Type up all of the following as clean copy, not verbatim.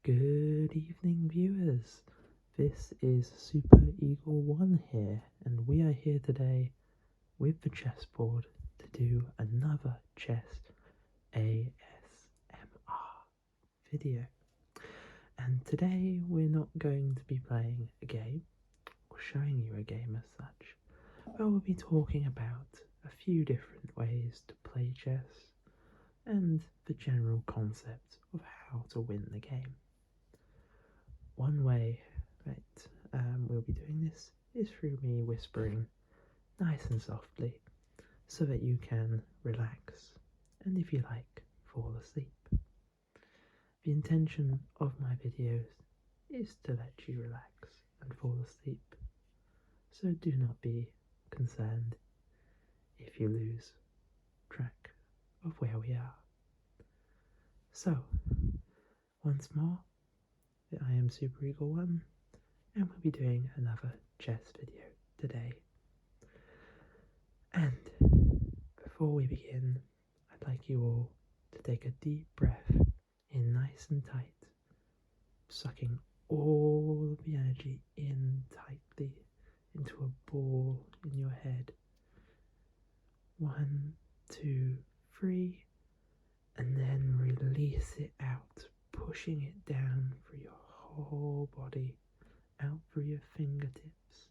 Good evening, viewers. This is Super Eagle 1 here, and we are here today with the chessboard to do another chess ASMR video. And today we're not going to be playing a game or showing you a game as such, but we'll be talking about a few different ways to play chess and the general concept of how to win the game. One way that we'll be doing this is through me whispering nice and softly so that you can relax and, if you like, fall asleep. The intention of my videos is to let you relax and fall asleep, so do not be concerned if you lose track of where we are. So, once more, I am Super Eagle 1, and we'll be doing another chess video today. And before we begin, I'd like you all to take a deep breath in nice and tight, sucking all the energy in tightly into a ball in your head. 1, 2, 3, and then release it out, pushing it down through your whole body, out through your fingertips,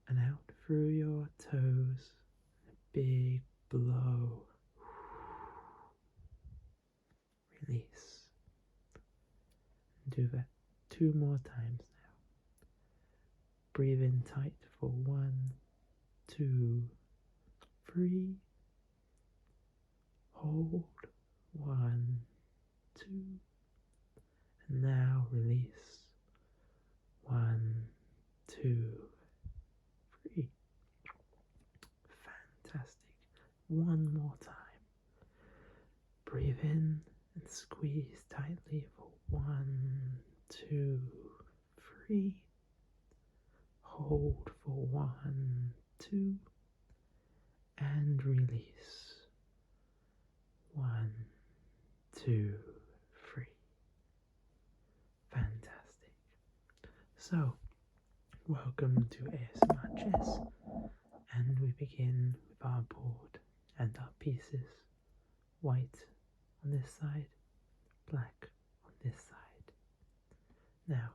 and out through your toes. A big blow. Release. And do that 2 more times now. Breathe in tight for 1, 2, 3. Hold. 1, 2. And now release. 1, 2, 3. Fantastic. 1 more time. Breathe in and squeeze tightly for 1, 2, 3. Hold for 1, 2. And release. 1, 2, 3. Fantastic. So, welcome to ASMR Chess, and we begin with our board and our pieces. White on this side, black on this side. Now,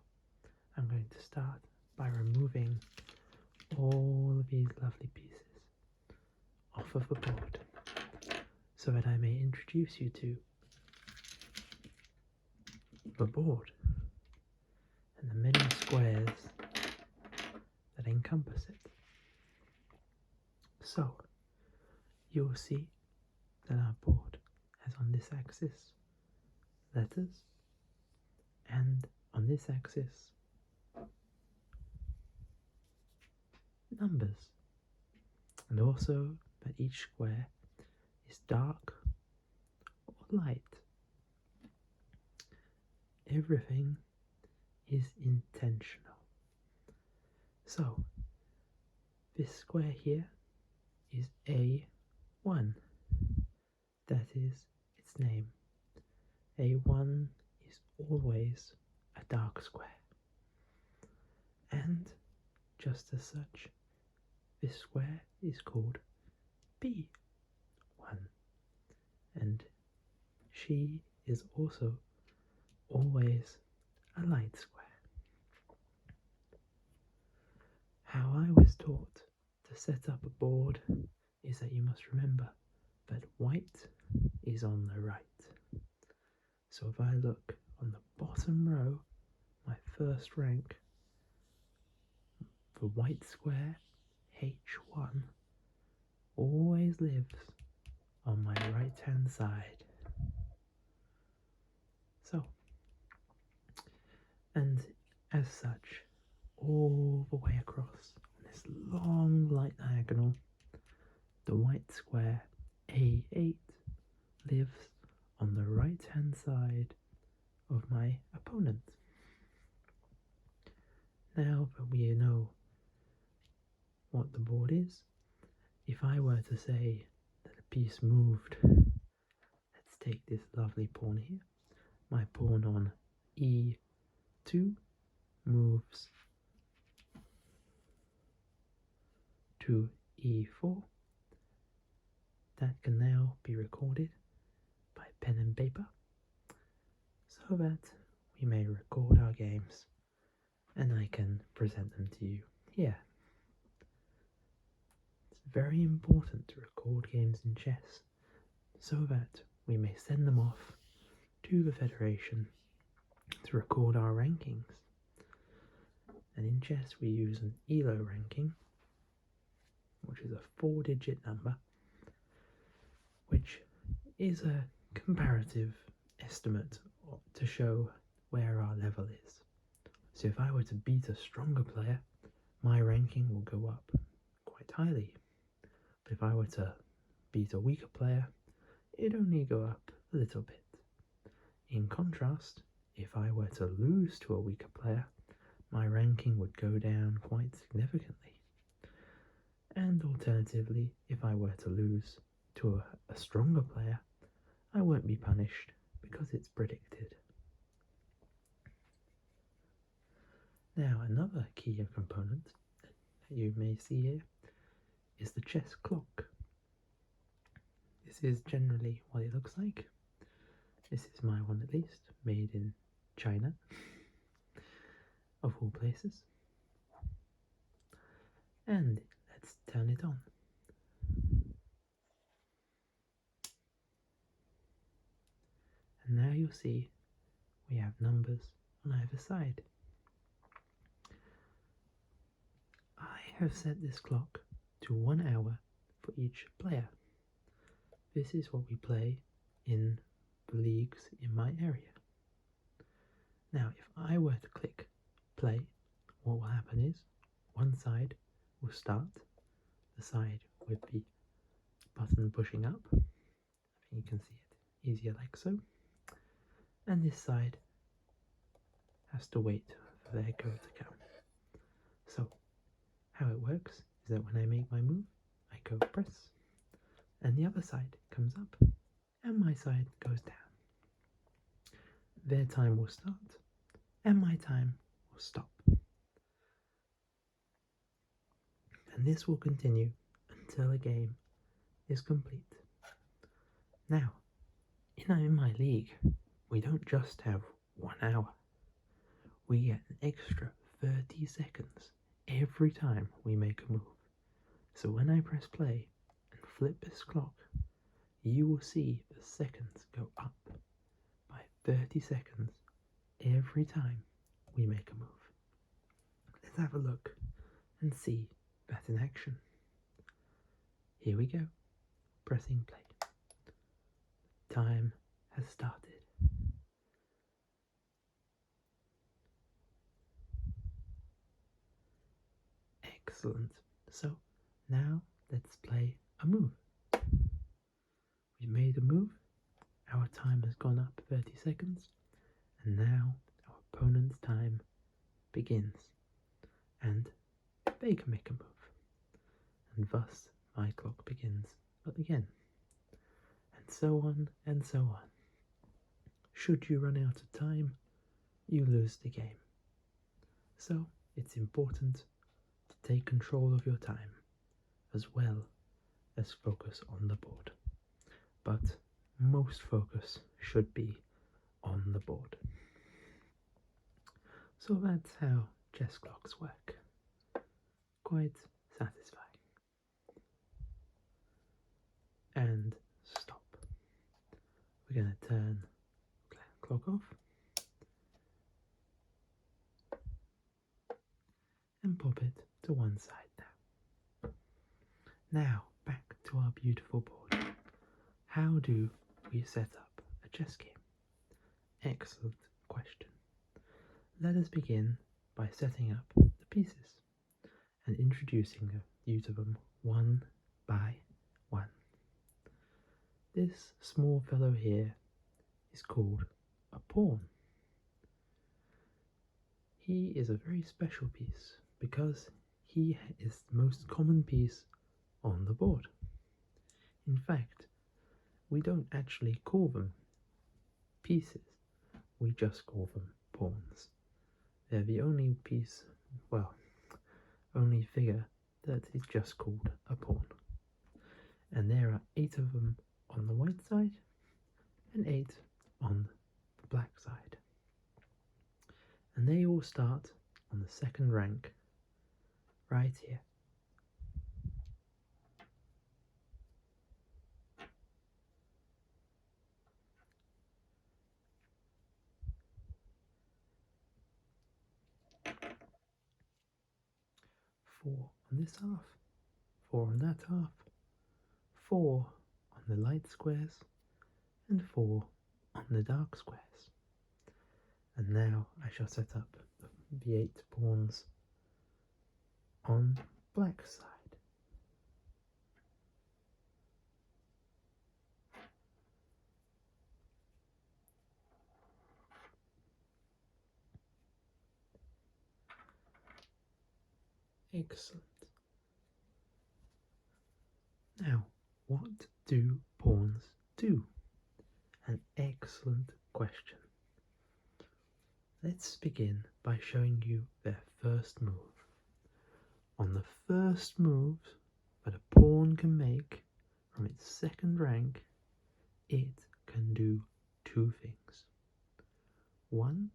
I'm going to start by removing all of these lovely pieces off of the board, so that I may introduce you to the board and the many squares that encompass it. So, you'll see that our board has on this axis letters, and on this axis numbers, and also that each square is dark or light. Everything is intentional. So, this square here is A1. That is its name. A1 is always a dark square. And, just as such, this square is called B1. And she is also always a light square. How I was taught to set up a board is that you must remember that white is on the right. So if I look on the bottom row, my first rank, the white square, H1, always lives on my right hand side. So, and as such, all the way across on this long light diagonal, the white square A8 lives on the right hand side of my opponent. Now that we know what the board is, if I were to say that a piece moved, let's take this lovely pawn here, my pawn on e2 moves to e4. That can now be recorded by pen and paper so that we may record our games and I can present them to you here. It's very important to record games in chess so that we may send them off to the Federation to record our rankings. And in chess we use an ELO ranking, which is a 4-digit number, which is a comparative estimate to show where our level is. So if I were to beat a stronger player, my ranking will go up quite highly. But if I were to beat a weaker player, it'd only go up a little bit. In contrast, if I were to lose to a weaker player, my ranking would go down quite significantly. And alternatively, if I were to lose to a stronger player, I won't be punished because it's predicted. Now, another key component that you may see here is the chess clock. This is generally what it looks like. This is my one at least, made in China, of all places. And let's turn it on. And now you'll see we have numbers on either side. I have set this clock to 1 hour for each player. This is what we play in the leagues in my area. Now, if I were to click play, what will happen is one side will start, the side with the button pushing up. I think you can see it easier like so. And this side has to wait for their go to come. So, how it works is that when I make my move, I go press, and the other side comes up, and my side goes down. Their time will start, and my time will stop. And this will continue until a game is complete. Now, in my league, we don't just have 1 hour. We get an extra 30 seconds every time we make a move. So when I press play and flip this clock, you will see the seconds go up by 30 seconds every time we make a move. Let's have a look and see that in action. Here we go, pressing play. Time has started. Excellent. So now let's play a move. We made a move, our time has gone up 30 seconds, and now our opponent's time begins, and they can make a move, and thus my clock begins again, and so on and so on. Should you run out of time, you lose the game. So it's important to take control of your time, as well as focus on the board. But most focus should be on the board. So that's how chess clocks work. Quite satisfying. And stop. We're going to turn the clock off and pop it to one side now. Now back to our beautiful board. How do we set up a chess game? Excellent question. Let us begin by setting up the pieces and introducing you to them one by one. This small fellow here is called a pawn. He is a very special piece because he is the most common piece on the board. In fact, we don't actually call them pieces, we just call them pawns. They're the only only figure that is just called a pawn. And there are 8 of them on the white side and 8 on the black side. And they all start on the second rank right here. Four on this half, 4 on that half, 4 on the light squares, and 4 on the dark squares. And now I shall set up the 8 pawns on black side. Excellent. Now, what do pawns do? An excellent question. Let's begin by showing you their first move. On the first move that a pawn can make from its second rank, it can do 2 things. 1,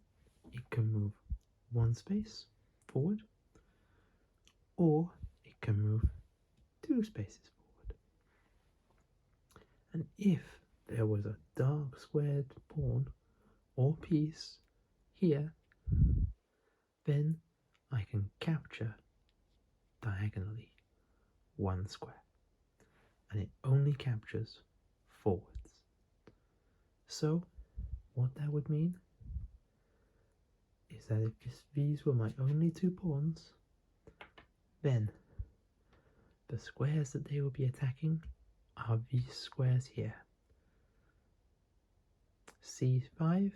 it can move 1 space forward, or it can move 2 spaces forward. And if there was a dark squared pawn or piece here, then I can capture diagonally 1 square, and it only captures forwards. So what that would mean is that if these were my only 2 pawns, then the squares that they will be attacking are these squares here. C5,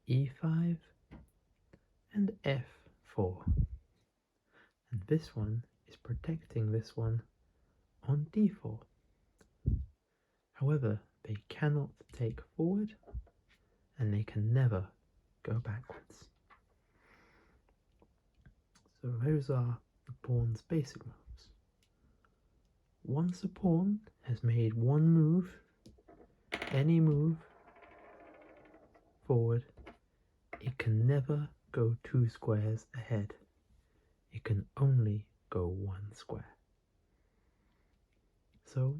E5, and F4. And this one is protecting this one on D4. However, they cannot take forward, and they can never go backwards. So those are the pawn's basic moves. Once a pawn has made 1 move, any move forward, it can never go 2 squares ahead. It can only go 1 square. So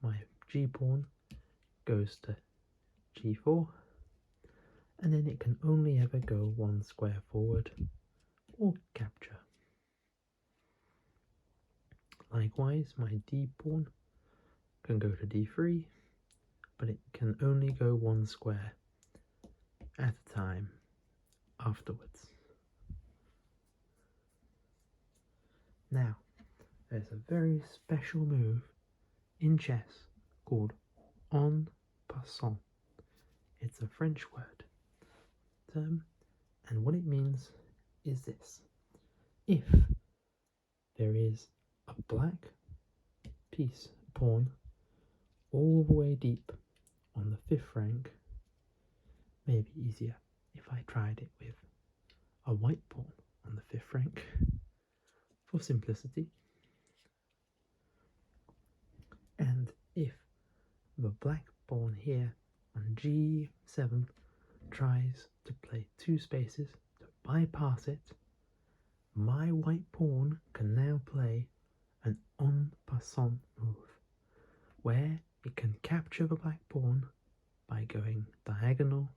my G pawn goes to G4, and then it can only ever go 1 square forward or capture. Likewise, my D pawn can go to D3, but it can only go 1 square at a time afterwards. Now, there's a very special move in chess called en passant. It's a French word term, and what it means is this. If there is a black piece, pawn, all the way deep on the 5th rank, maybe easier if I tried it with a white pawn on the 5th rank, for simplicity. And if the black pawn here on G7 tries to play 2 spaces to bypass it, my white pawn can now play an en passant move, where it can capture the black pawn by going diagonal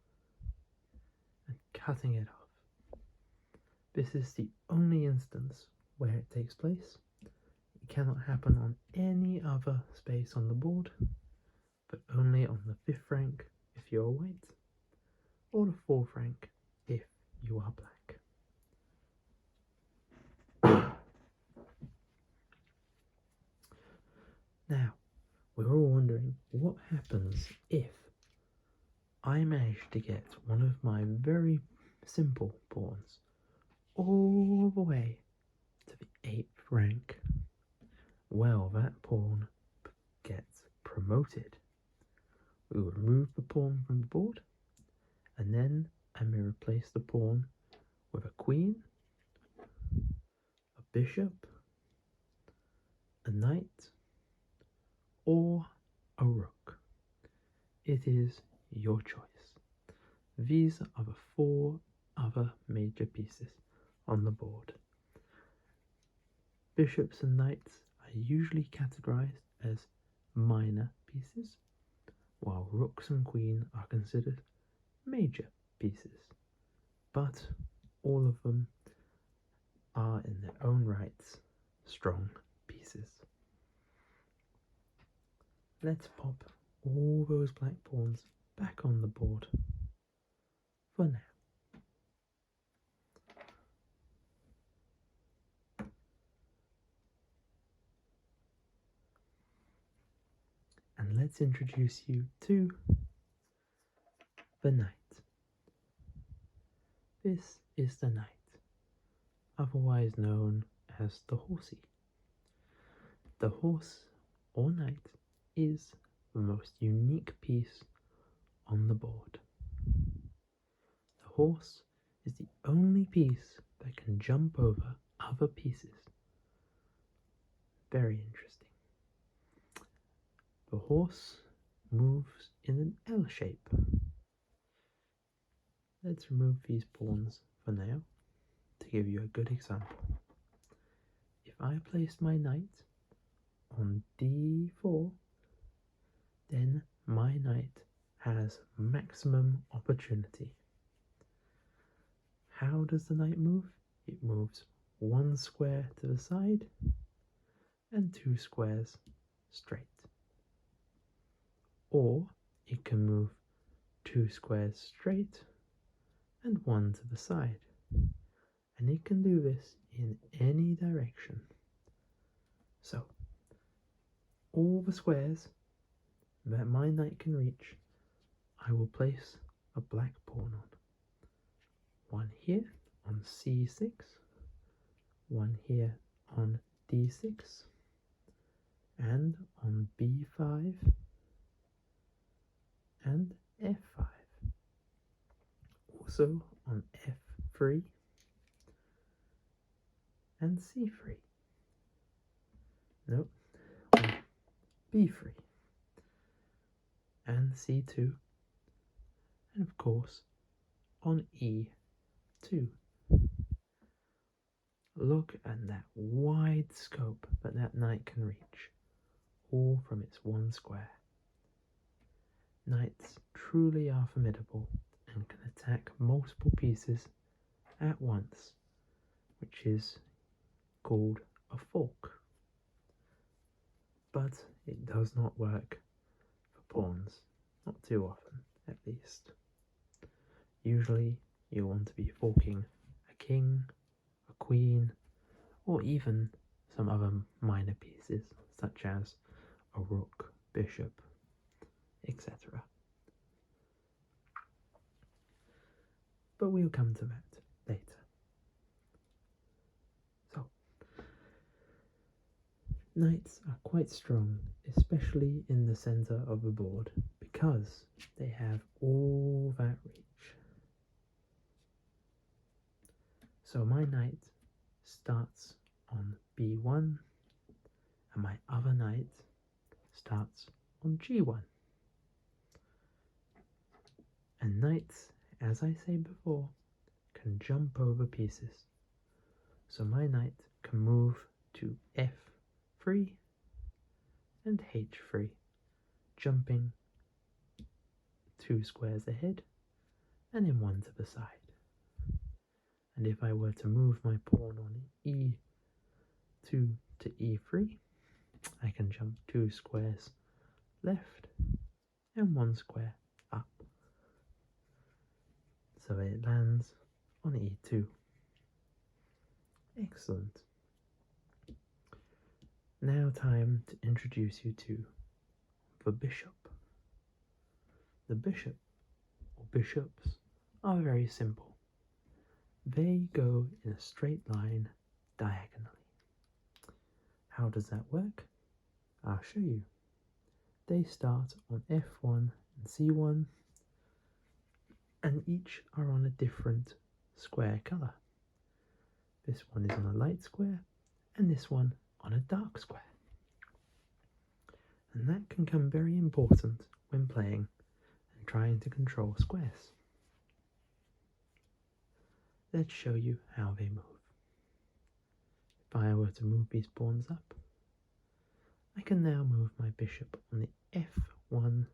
and cutting it off. This is the only instance where it takes place. It cannot happen on any other space on the board, but only on the 5th rank if you're white, or the 4th rank if you are black. Now, we're all wondering what happens if I manage to get one of my very simple pawns all the way to the 8th rank. Well, that pawn gets promoted. We will remove the pawn from the board, and then and we replace the pawn with a queen, a bishop, a knight, or a rook. It is your choice. These are the 4 other major pieces on the board. Bishops and knights are usually categorized as minor pieces, while rooks and queen are considered major pieces. But all of them are in their own rights strong pieces. Let's pop all those black pawns back on the board for now. And let's introduce you to the knight. This is the knight, otherwise known as the horsey. The horse or knight is the most unique piece on the board. The horse is the only piece that can jump over other pieces. Very interesting. The horse moves in an L shape. Let's remove these pawns for now to give you a good example. If I place my knight on d4, then my knight has maximum opportunity. How does the knight move? It moves 1 square to the side and 2 squares straight. Or it can move 2 squares straight and 1 to the side. And it can do this in any direction. So, all the squares that my knight can reach, I will place a black pawn on. One here on c6, one here on d6, and on b5 and f5. Also on f3 and c3. Nope, on b3 and c2, and of course on e2. Look at that wide scope that knight can reach, all from its 1 square. Knights truly are formidable and can attack multiple pieces at once, which is called a fork. But it does not work for pawns, not too often at least. Usually you want to be forking a king, a queen, or even some other minor pieces such as a rook, bishop, etc. But we'll come to that later. So, knights are quite strong, especially in the center of the board, because they have all that reach. So my knight starts on b1, and my other knight starts on g1. And knights, as I say before, can jump over pieces. So my knight can move to f3 and h3, jumping 2 squares ahead and in 1 to the side. And if I were to move my pawn on e2 to e3, I can jump 2 squares left and 1 square up. So it lands on e2. Excellent. Now time to introduce you to the bishop. The bishop, or bishops, are very simple. They go in a straight line diagonally. How does that work? I'll show you. They start on f1 and c1 and each are on a different square colour. This one is on a light square and this one on a dark square. And that can come very important when playing and trying to control squares. Let's show you how they move. If I were to move these pawns up, I can now move my bishop on the F1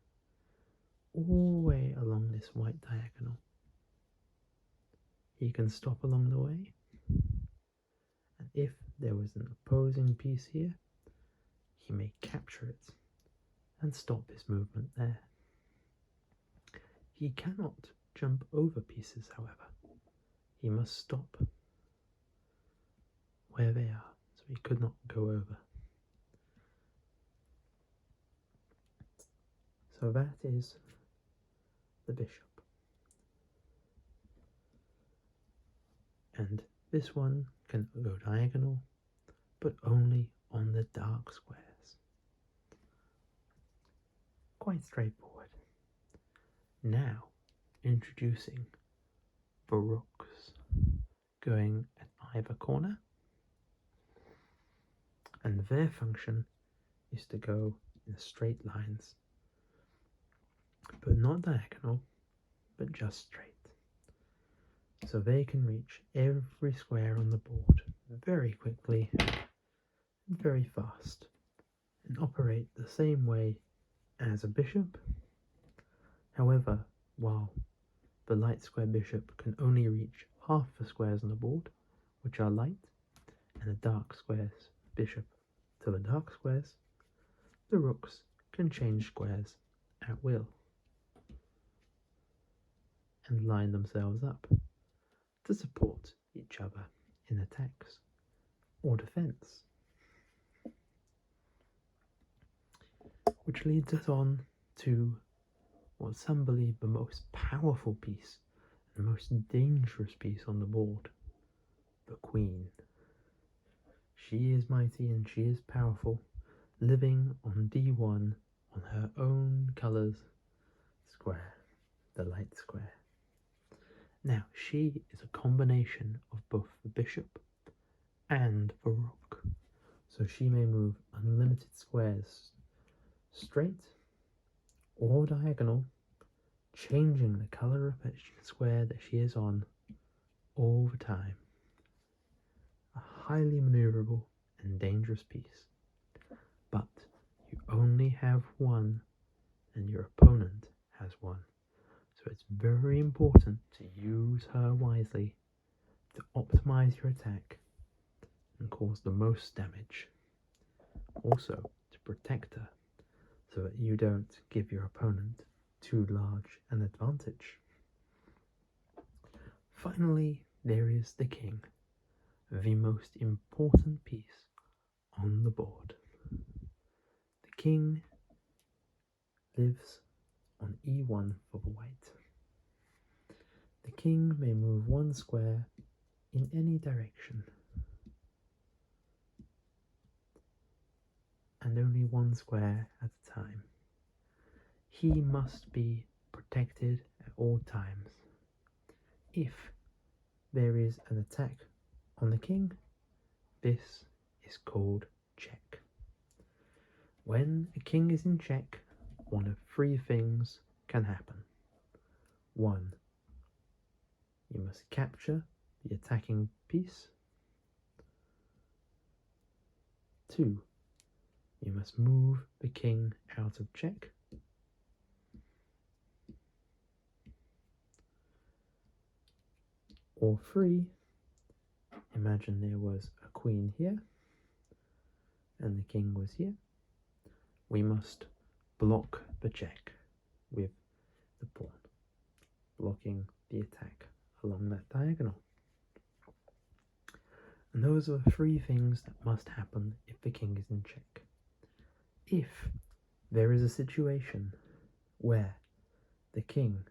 all the way along this white diagonal. He can stop along the way, and if there was an opposing piece here, he may capture it and stop his movement there. He cannot jump over pieces, however. He must stop where they are, so he could not go over. So that is the bishop. And this one can go diagonal, but only on the dark squares. Quite straightforward. Now, introducing the rooks, going at either corner, and their function is to go in straight lines, but not diagonal, but just straight. So they can reach every square on the board very quickly and very fast, and operate the same way as a bishop. However, while the light square bishop can only reach half the squares on the board, which are light, and the dark squares bishop to the dark squares, the rooks can change squares at will and line themselves up to support each other in attacks or defense. Which leads us on to what some believe the most powerful piece and the most dangerous piece on the board, the queen. She is mighty and she is powerful, living on D1 on her own colours square, the light square. Now, she is a combination of both the bishop and the rook, so she may move unlimited squares straight or diagonal, changing the colour of the square that she is on all the time. A highly manoeuvrable and dangerous piece, but you only have one and your opponent has one. So it's very important to use her wisely to optimize your attack and cause the most damage. Also to protect her so that you don't give your opponent too large an advantage. Finally, there is the king, the most important piece on the board. The king lives on E1 for the white. The king may move one square in any direction, and only one square at a time. He must be protected at all times. If there is an attack on the king, this is called check. When a king is in check, one of three things can happen. 1. You must capture the attacking piece. 2. You must move the king out of check. Or 3. Imagine there was a queen here and the king was here. We must block the check with the pawn, blocking the attack along that diagonal. And those are 3 things that must happen if the king is in check. If there is a situation where the king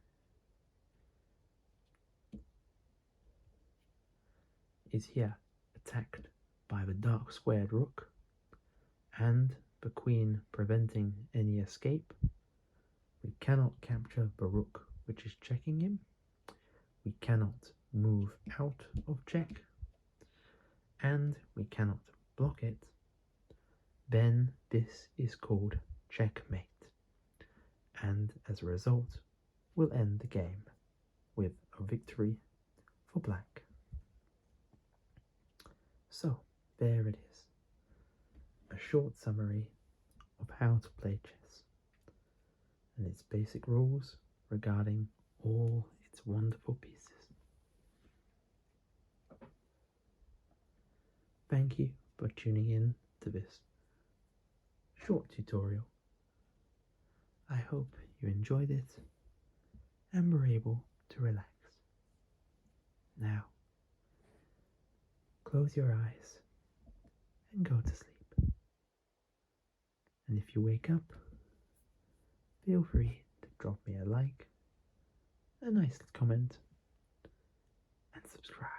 is here attacked by the dark squared rook and the queen preventing any escape, we cannot capture the rook which is checking him, we cannot move out of check, and we cannot block it, then this is called checkmate, and as a result we'll end the game with a victory for black. So there it is, a short summary of how to play chess and its basic rules regarding all its wonderful pieces. Thank you for tuning in to this short tutorial. I hope you enjoyed it and were able to relax. Now, close your eyes and go to sleep. And if you wake up, feel free to drop me a like, a nice comment, and subscribe.